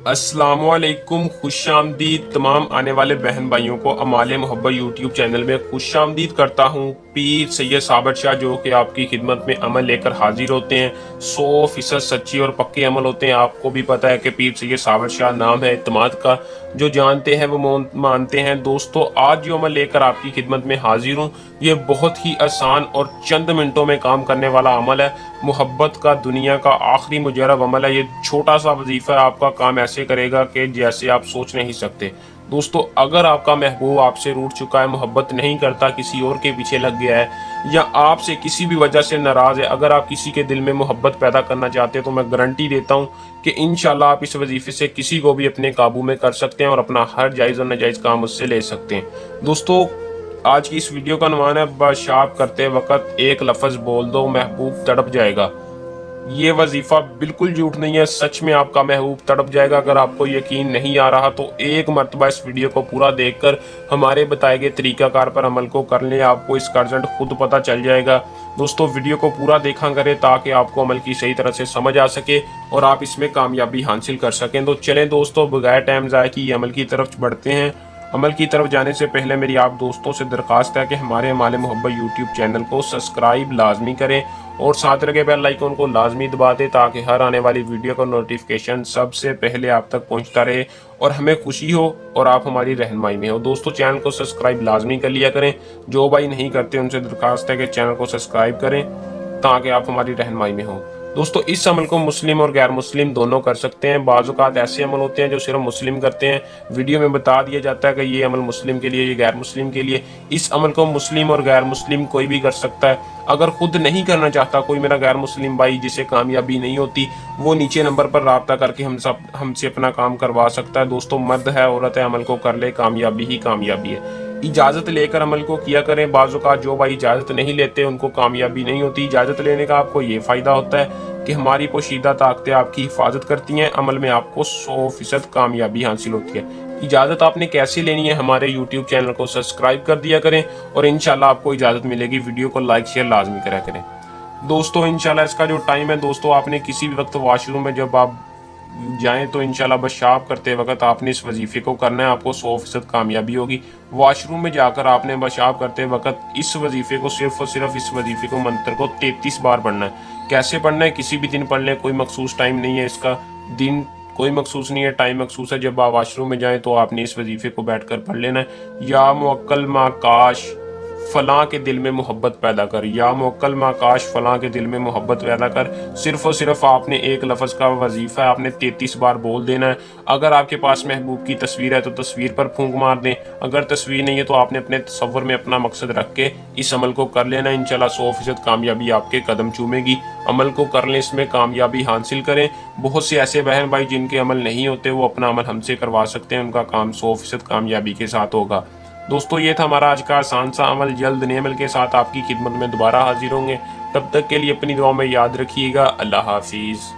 अस्सलाम वालेकुम, खुश आमदीद तमाम आने वाले बहन भाइयों को अमाल मोहब्बत यूट्यूब चैनल में खुश आमदीद करता हूँ। पीर सैयद साबिर शाह जो कि आपकी खिदमत में अमल लेकर हाजिर होते हैं, 100% सच्ची और पक्के अमल होते हैं। आपको भी पता है कि पीर सैयद साबिर शाह नाम है इत्मीद का, जो जानते हैं वो मानते हैं। दोस्तों, आज जो अमल लेकर आपकी खिदमत में हाजिर हूँ, ये बहुत ही आसान और चंद मिनटों में काम करने वाला अमल है। मोहब्बत का दुनिया का आखिरी मुजरब अमल है। ये छोटा सा वजीफा आपका काम ऐसे करेगा कि जैसे आप सोच नहीं सकते। दोस्तों, अगर आपका महबूब आपसे रूठ चुका है, मोहब्बत नहीं करता, किसी और के पीछे लग गया है, या आपसे किसी भी वजह से नाराज है, अगर आप किसी के दिल में मोहब्बत पैदा करना चाहते हैं, तो मैं गारंटी देता हूं कि इंशाल्लाह आप इस वजीफे से किसी को भी अपने काबू में कर सकते हैं और अपना हर जायज़ और नाजायज़ काम उससे ले सकते हैं। दोस्तों, आज की इस वीडियो का अनुमान है, पेशाब करते वक्त एक लफ्ज़ बोल दो, महबूब तड़प जाएगा। ये वजीफा बिल्कुल झूठ नहीं है, सच में आपका महबूब तड़प जाएगा। अगर आपको यकीन नहीं आ रहा तो एक मरतबा इस वीडियो को पूरा देखकर हमारे बताए गए तरीकाकार पर अमल को कर लें, आपको इसका रिजल्ट खुद पता चल जाएगा। दोस्तों, वीडियो को पूरा देखा करें ताकि आपको अमल की सही तरह से समझ आ सके और आप इसमें कामयाबी हासिल कर सकें। तो चलें दोस्तों, बगैर टाइम ज़ाया किए अमल की तरफ बढ़ते हैं। अमल की तरफ जाने से पहले मेरी आप दोस्तों से दरख्वास्त है कि हमारे अमाल मोहब्बत यूट्यूब चैनल को सब्सक्राइब लाजमी करें और साथ लगे बेल आइकन को लाजमी दबा दें ताकि हर आने वाली वीडियो का नोटिफिकेशन सबसे पहले आप तक पहुंचता रहे और हमें खुशी हो और आप हमारी रहनुमाई में हो। दोस्तों, चैनल को सब्सक्राइब लाजमी कर लिया करें। जो भाई नहीं करते उनसे दरख्वास्त है कि चैनल को सब्सक्राइब करें ताकि आप हमारी रहनुमाई में हो। दोस्तों, इस अमल को मुस्लिम और गैर मुस्लिम दोनों कर सकते हैं। बाज़ औक़ात ऐसे अमल होते हैं जो सिर्फ मुस्लिम करते हैं, वीडियो में बता दिया जाता है कि ये अमल मुस्लिम के लिए, ये गैर मुस्लिम के लिए। इस अमल को मुस्लिम और गैर मुस्लिम कोई भी कर सकता है। अगर खुद नहीं करना चाहता कोई मेरा गैर मुस्लिम भाई जिसे कामयाबी नहीं होती, वो नीचे नंबर पर राब्ता करके हमसे अपना काम करवा सकता है। दोस्तों, मर्द है औरत है, अमल को कर ले, कामयाबी ही कामयाबी है। इजाज़त लेकर अमल को किया करें। बाज़ औक़ात जो भाई इजाज़त नहीं लेते उनको कामयाबी नहीं होती। इजाज़त लेने का आपको ये फ़ायदा होता है कि हमारी पोशीदा ताकतें आपकी हिफाजत करती हैं, अमल में आपको 100% कामयाबी हासिल होती है। इजाज़त आपने कैसे लेनी है, हमारे यूट्यूब चैनल को सब्सक्राइब कर दिया करें और इंशाल्लाह आपको इजाज़त मिलेगी। वीडियो को लाइक शेयर लाजमी करा करें। दोस्तों, इंशाल्लाह इसका जो टाइम है, दोस्तों आपने किसी भी वक्त वॉशरूम में जब आप जाएं तो इंशाल्लाह पेशाब करते वक्त आपने इस वजीफे को करना है, आपको 100% कामयाबी होगी। वॉशरूम में जाकर आपने पेशाब करते वक्त इस वजीफे को सिर्फ और सिर्फ इस वजीफे को मंत्र को 33 बार पढ़ना है। कैसे पढ़ना है, किसी भी दिन पढ़ लें, कोई मखसूस टाइम नहीं है, इसका दिन कोई मखसूस नहीं है, टाइम मखसूस है। जब आप वॉशरूम में जाएं तो आपने इस वजीफे को बैठकर पढ़ लेना है। या मुअक्कल मा काश फलां के दिल में मोहब्बत पैदा कर, या मुअक्कल मा काश फलां के दिल में मोहब्बत पैदा कर। सिर्फ और सिर्फ आपने एक लफ्ज़ का वजीफा आपने 33 बार बोल देना है। अगर आपके पास महबूब की तस्वीर है तो तस्वीर पर फूंक मार दें, अगर तस्वीर नहीं है तो आपने अपने तसव्वुर में अपना मकसद रख के इस अमल को कर लेना। इंशाल्लाह 100% कामयाबी आपके कदम चूमेगी। अमल को कर लें, इसमें कामयाबी हासिल करें। बहुत से ऐसे बहन भाई जिनके अमल नहीं होते, वो अपना अमल हमसे करवा सकते हैं, उनका काम 100% कामयाबी के साथ होगा। दोस्तों, ये था हमारा आज का आसान सा अमल। जल्द नए अमल के साथ आपकी खिदमत में दोबारा हाजिर होंगे। तब तक के लिए अपनी दुआ में याद रखिएगा। अल्लाह हाफिज़।